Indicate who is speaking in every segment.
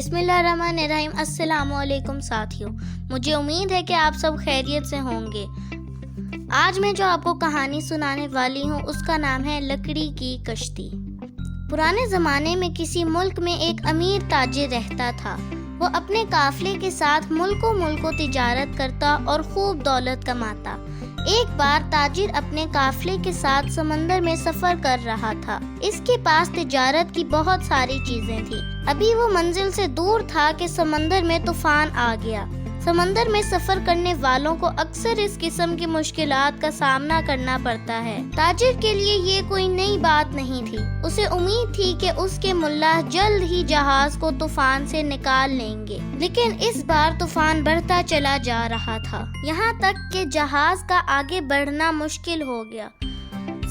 Speaker 1: بسم اللہ الرحمن الرحیم۔ السلام علیکم ساتھیوں، مجھے امید ہے کہ آپ سب خیریت سے ہوں گے۔ آج میں جو آپ کو کہانی سنانے والی ہوں اس کا نام ہے لکڑی کی کشتی۔ پرانے زمانے میں کسی ملک میں ایک امیر تاجر رہتا تھا۔ وہ اپنے قافلے کے ساتھ ملکوں تجارت کرتا اور خوب دولت کماتا۔ ایک بار تاجر اپنے قافلے کے ساتھ سمندر میں سفر کر رہا تھا۔ اس کے پاس تجارت کی بہت ساری چیزیں تھیں۔ ابھی وہ منزل سے دور تھا کہ سمندر میں طوفان آ گیا۔ سمندر میں سفر کرنے والوں کو اکثر اس قسم کی مشکلات کا سامنا کرنا پڑتا ہے۔ تاجر کے لیے یہ کوئی نئی بات نہیں تھی۔ اسے امید تھی کہ اس کے ملا جلد ہی جہاز کو طوفان سے نکال لیں گے، لیکن اس بار طوفان بڑھتا چلا جا رہا تھا، یہاں تک کہ جہاز کا آگے بڑھنا مشکل ہو گیا۔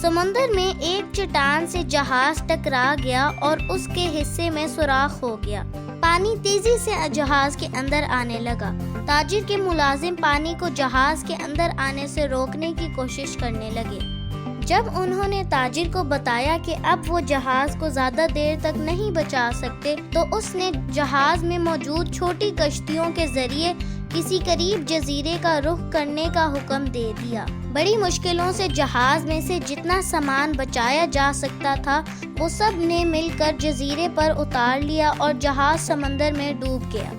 Speaker 1: سمندر میں ایک چٹان سے جہاز ٹکرا گیا اور اس کے حصے میں سوراخ ہو گیا۔ پانی تیزی سے جہاز کے اندر آنے لگا۔ تاجر کے ملازم پانی کو جہاز کے اندر آنے سے روکنے کی کوشش کرنے لگے۔ جب انہوں نے تاجر کو بتایا کہ اب وہ جہاز کو زیادہ دیر تک نہیں بچا سکتے، تو اس نے جہاز میں موجود چھوٹی کشتیوں کے ذریعے کسی قریب جزیرے کا رخ کرنے کا حکم دے دیا۔ بڑی مشکلوں سے جہاز میں سے جتنا سامان بچایا جا سکتا تھا وہ سب نے مل کر جزیرے پر اتار لیا اور جہاز سمندر میں ڈوب گیا۔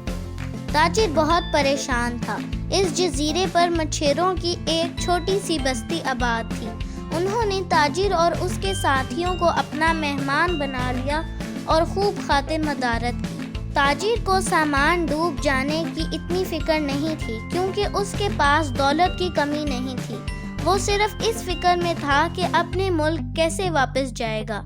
Speaker 1: تاجر بہت پریشان تھا۔ اس جزیرے پر مچھروں کی ایک چھوٹی سی بستی آباد تھی۔ انہوں نے تاجر اور اس کے ساتھیوں کو اپنا مہمان بنا لیا اور خوب خاطر مدارت کی۔ تاجر کو سامان ڈوب جانے کی اتنی فکر نہیں تھی، کیونکہ اس کے پاس دولت کی کمی نہیں تھی۔ وہ صرف اس فکر میں تھا کہ اپنے ملک کیسے واپس جائے گا۔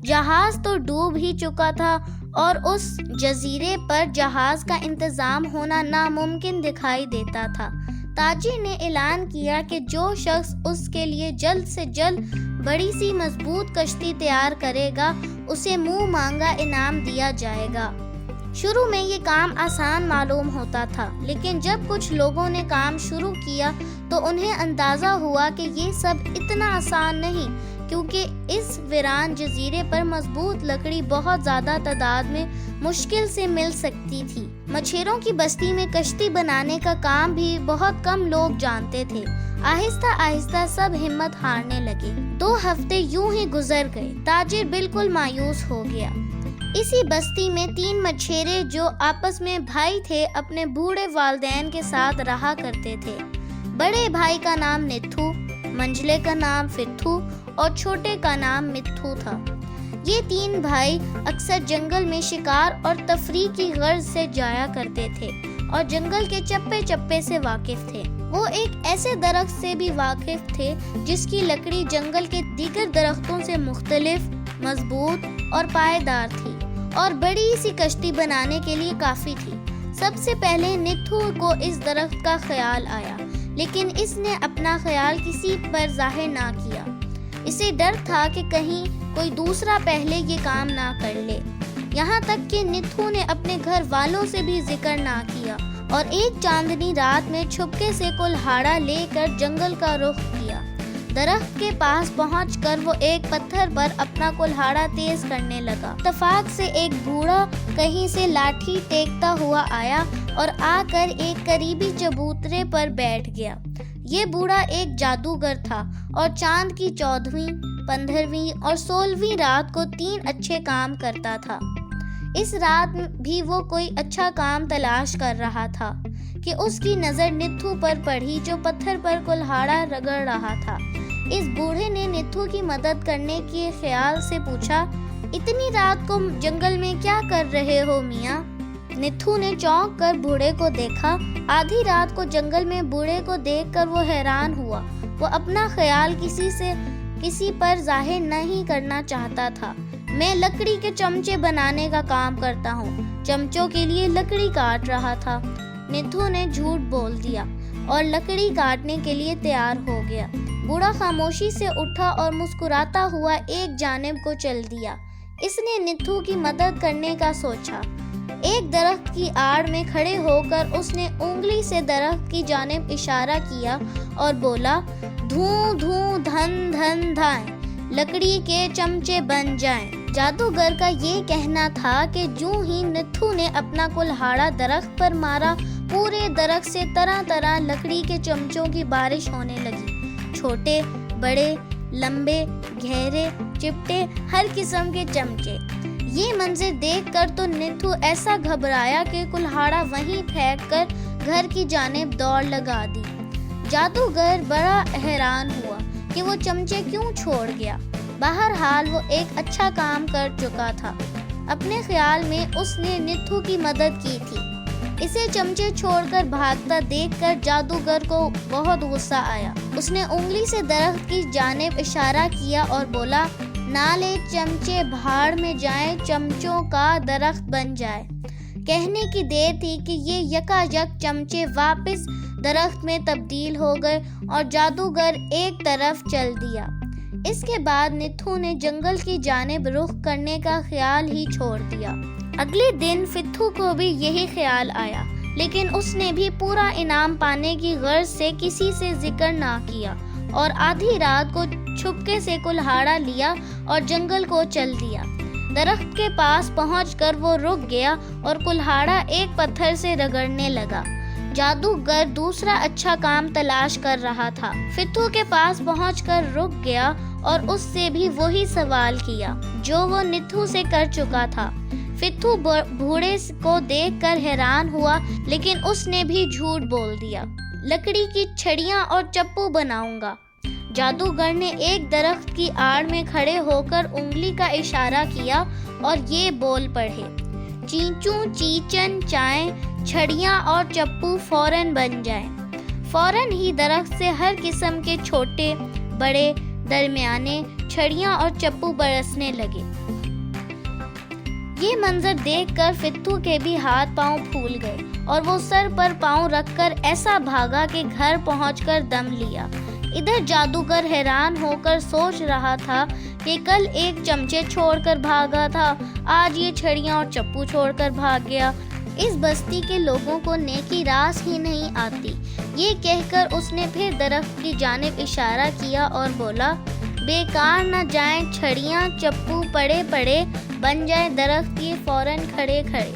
Speaker 1: جہاز تو ڈوب ہی چکا تھا اور اس جزیرے پر جہاز کا انتظام ہونا ناممکن دکھائی دیتا تھا۔ تاجر نے اعلان کیا کہ جو شخص اس کے لیے جلد سے جلد بڑی سی مضبوط کشتی تیار کرے گا اسے منہ مانگا انعام دیا جائے گا۔ شروع میں یہ کام آسان معلوم ہوتا تھا، لیکن جب کچھ لوگوں نے کام شروع کیا تو انہیں اندازہ ہوا کہ یہ سب اتنا آسان نہیں، کیونکہ اس ویران جزیرے پر مضبوط لکڑی بہت زیادہ تعداد میں مشکل سے مل سکتی تھی۔ مچھروں کی بستی میں کشتی بنانے کا کام بھی بہت کم لوگ جانتے تھے۔ آہستہ آہستہ سب ہمت ہارنے لگے۔ 2 ہفتے یوں ہی گزر گئے۔ تاجر بالکل مایوس ہو گیا۔ اسی بستی میں 3 مچھیرے جو آپس میں بھائی تھے اپنے بوڑھے والدین کے ساتھ رہا کرتے تھے۔ بڑے بھائی کا نام نتھو، منجلے کا نام فتھو اور چھوٹے کا نام متھو تھا۔ یہ 3 بھائی اکثر جنگل میں شکار اور تفریح کی غرض سے جایا کرتے تھے اور جنگل کے چپے چپے سے واقف تھے۔ وہ ایک ایسے درخت سے بھی واقف تھے جس کی لکڑی جنگل کے دیگر درختوں سے مختلف، مضبوط اور پائیدار تھی اور بڑی سی کشتی بنانے کے لیے کافی تھی۔ سب سے پہلے نتھو کو اس درخت کا خیال آیا، لیکن اس نے اپنا خیال کسی پر ظاہر نہ کیا۔ اسے ڈر تھا کہ کہیں کوئی دوسرا پہلے یہ کام نہ کر لے، یہاں تک کہ نتھو نے اپنے گھر والوں سے بھی ذکر نہ کیا اور ایک چاندنی رات میں چھپکے سے کلہاڑا لے کر جنگل کا رخ کیا۔ درخت کے پاس پہنچ کر وہ ایک پتھر پر اپنا کلہاڑا تیز کرنے لگا۔ اتفاق سے ایک بوڑھا کہیں سے لاٹھی ٹیکتا ہوا آیا اور آ کر ایک قریبی چبوترے پر بیٹھ گیا۔ یہ بوڑھا ایک جادوگر تھا اور چاند کی 14ویں، 15ویں اور 16ویں رات کو 3 اچھے کام کرتا تھا۔ اس رات بھی وہ کوئی اچھا کام تلاش کر رہا تھا کہ اس کی نظر نتھو پر پڑی جو پتھر پر کلہاڑا رگڑ رہا تھا۔ اس بوڑھے نے نتھو کی مدد کرنے کے خیال سے پوچھا، اتنی رات کو جنگل میں کیا کر رہے ہو میاں؟ نتھو نے چونک کر بوڑھے کو دیکھا۔ آدھی رات کو جنگل میں بوڑھے کو دیکھ کر وہ حیران ہوا۔ وہ اپنا خیال کسی پر ظاہر نہیں کرنا چاہتا تھا۔ میں لکڑی کے چمچے بنانے کا کام کرتا ہوں، چمچوں کے لیے لکڑی کاٹ رہا تھا۔ نتھو نے جھوٹ بول دیا اور لکڑی کاٹنے کے لیے تیار ہو گیا۔ بوڑھا خاموشی سے اٹھا اور مسکراتا ہوا ایک جانب کو چل دیا۔ اس نے نتھو کی مدد کرنے کا سوچا۔ ایک درخت کی آڑ میں کھڑے ہو کر اس نے انگلی سے درخت کی جانب اشارہ کیا اور بولا، دھوں دھوں دھن دھن دھائیں، لکڑی کے چمچے بن جائیں۔ جادوگر کا یہ کہنا تھا کہ جو ہی نتھو نے اپنا کلہاڑا درخت پر مارا، پورے درخت سے طرح طرح لکڑی کے چمچوں کی بارش ہونے لگی، چھوٹے، بڑے، لمبے، گہرے، چپٹے، ہر قسم کے چمچے۔ یہ منظر دیکھ کر تو نتھو ایسا گھبرایا کہ کلہاڑا وہیں پھینک کر گھر کی جانب دوڑ لگا دی۔ جادوگر بڑا حیران ہوا کہ وہ چمچے کیوں چھوڑ گیا۔ بہرحال وہ ایک اچھا کام کر چکا تھا۔ اپنے خیال میں اس نے نتھو کی مدد کی تھی۔ اسے چمچے چھوڑ کر بھاگتا دیکھ کر جادوگر کو بہت غصہ آیا۔ اس نے انگلی سے درخت کی جانب اشارہ کیا اور بولا، نالے چمچے بھاڑ میں جائیں، چمچوں کا درخت بن جائے۔ کہنے کی دیر تھی کہ یہ یکا یک چمچے واپس درخت میں تبدیل ہو گئے اور جادوگر ایک طرف چل دیا۔ اس کے بعد نتھو نے جنگل کی جانب رخ کرنے کا خیال ہی چھوڑ دیا۔ اگلے دن فتھو کو بھی یہی خیال آیا، لیکن اس نے بھی پورا انعام پانے کی غرض سے کسی سے ذکر نہ کیا اور آدھی رات کو چھپکے سے کلہاڑا لیا اور جنگل کو چل دیا۔ درخت کے پاس پہنچ کر وہ رک گیا اور کلہاڑا ایک پتھر سے رگڑنے لگا۔ جادوگر دوسرا اچھا کام تلاش کر رہا تھا۔ فتھو کے پاس پہنچ کر رک گیا اور اس سے بھی وہی سوال کیا جو وہ نتھو سے کر چکا تھا۔ فتھو بوڑھے کو دیکھ کر حیران ہوا، لیکن اس نے بھی جھوٹ بول دیا۔ لکڑی کی چھڑیاں اور چپو بناؤں گا۔ جادوگر نے ایک درخت کی آڑ میں کھڑے ہو کر انگلی کا اشارہ کیا اور یہ بول پڑھے، چینچوں چیچن چائیں، چھڑیاں اور چپو فوراً بن جائیں۔ فوراً ہی درخت سے ہر قسم کے چھوٹے، بڑے، درمیانے چھڑیاں اور چپو برسنے لگے۔ یہ منظر دیکھ کر فتھو کے بھی ہاتھ پاؤں پھول گئے اور وہ سر پر پاؤں رکھ کر ایسا بھاگا کہ گھر پہنچ کر دم لیا۔ ادھر جادوگر حیران ہو کر سوچ رہا تھا کہ کل ایک چمچے چھوڑ کر بھاگا تھا، آج یہ چھڑیاں اور چپو چھوڑ کر بھاگ گیا۔ اس بستی کے لوگوں کو نیکی راس ہی نہیں آتی۔ یہ کہہ کر اس نے پھر درخت کی جانب اشارہ کیا اور بولا، بیکار نہ جائیں چھڑیاں، چپو پڑے پڑے بن جائے درخت یہ فوراً کھڑے کھڑے۔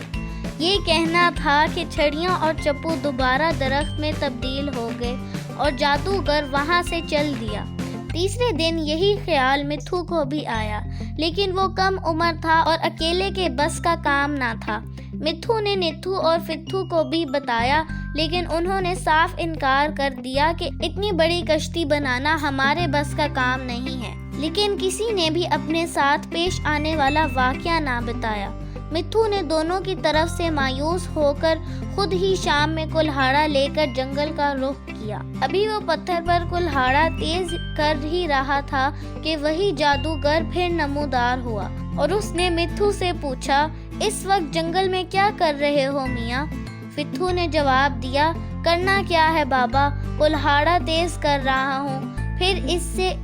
Speaker 1: یہ کہنا تھا کہ چھڑیاں اور چپو دوبارہ درخت میں تبدیل ہو گئے اور جادوگر وہاں سے چل دیا۔ تیسرے دن یہی خیال متھو کو بھی آیا، لیکن وہ کم عمر تھا اور اکیلے کے بس کا کام نہ تھا۔ متھو نے نتھو اور فتھو کو بھی بتایا، لیکن انہوں نے صاف انکار کر دیا کہ اتنی بڑی کشتی بنانا ہمارے بس کا کام نہیں ہے۔ لیکن کسی نے بھی اپنے ساتھ پیش آنے والا واقعہ نہ بتایا۔ متھو نے دونوں کی طرف سے مایوس ہو کر خود ہی شام میں کلہاڑا لے کر جنگل کا رخ کیا۔ ابھی وہ پتھر پر کلہاڑا تیز کر ہی رہا تھا کہ وہی جادوگر پھر نمودار ہوا اور اس نے متھو سے پوچھا، اس وقت جنگل میں کیا کر رہے ہو میاں؟ فتھو نے جواب دیا، کرنا کیا ہے بابا، کلہاڑا تیز کر رہا ہوں، پھر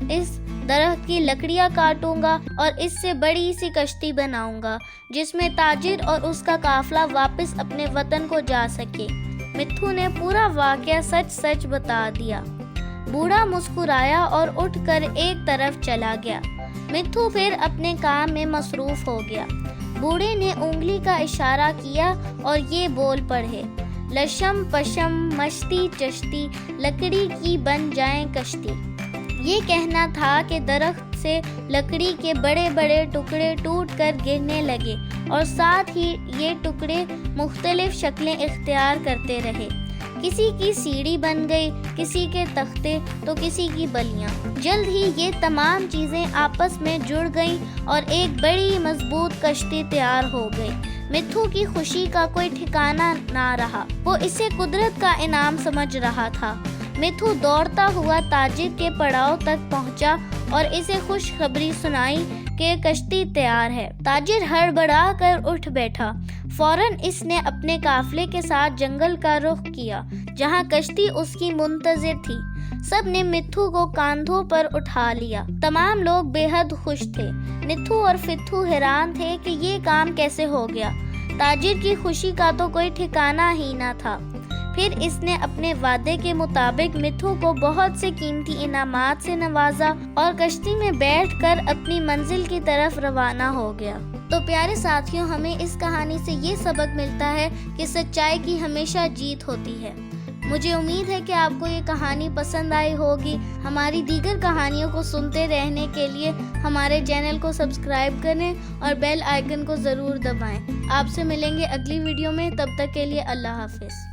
Speaker 1: اس درخت کی لکڑیاں کاٹوں گا اور اس سے بڑی سی کشتی بناؤں گا جس میں تاجر اور اس کا قافلہ واپس اپنے وطن کو جا سکے۔ متھو نے پورا واقعہ سچ سچ بتا دیا۔ بوڑھا مسکرایا اور اٹھ کر ایک طرف چلا گیا۔ متھو پھر اپنے کام میں مصروف ہو گیا۔ بوڑھے نے انگلی کا اشارہ کیا اور یہ بول پڑھے، لشم پشم مشتی چشتی لکڑی کی بن جائیں کشتی۔ یہ کہنا تھا کہ درخت سے لکڑی کے بڑے بڑے ٹکڑے ٹوٹ کر گرنے لگے اور ساتھ ہی یہ ٹکڑے مختلف شکلیں اختیار کرتے رہے۔ کسی کی سیڑھی بن گئی، کسی کے تختے تو کسی کی بلیاں۔ جلد ہی یہ تمام چیزیں آپس میں جڑ گئیں اور ایک بڑی مضبوط کشتی تیار ہو گئی۔ متھو کی خوشی کا کوئی ٹھکانہ نہ رہا، وہ اسے قدرت کا انعام سمجھ رہا تھا۔ متھو دوڑتا ہوا تاجر کے پڑاؤ تک پہنچا اور اسے خوشخبری سنائی کہ کشتی تیار ہے۔ تاجر ہڑبڑا کر اٹھ بیٹھا۔ فوراً اس نے اپنے قافلے کے ساتھ جنگل کا رخ کیا جہاں کشتی اس کی منتظر تھی۔ سب نے متھو کو کاندھوں پر اٹھا لیا۔ تمام لوگ بے حد خوش تھے۔ متھو اور فتھو حیران تھے کہ یہ کام کیسے ہو گیا۔ تاجر کی خوشی کا تو کوئی ٹھکانہ ہی نہ تھا۔ پھر اس نے اپنے وعدے کے مطابق متھو کو بہت سے قیمتی انعامات سے نوازا اور کشتی میں بیٹھ کر اپنی منزل کی طرف روانہ ہو گیا۔ تو پیارے ساتھیوں، ہمیں اس کہانی سے یہ سبق ملتا ہے کہ سچائی کی ہمیشہ جیت ہوتی ہے۔ مجھے امید ہے کہ آپ کو یہ کہانی پسند آئی ہوگی۔ ہماری دیگر کہانیوں کو سنتے رہنے کے لیے ہمارے چینل کو سبسکرائب کریں اور بیل آئیکن کو ضرور دبائیں۔ آپ سے ملیں گے اگلی ویڈیو میں، تب تک کے لیے اللہ حافظ۔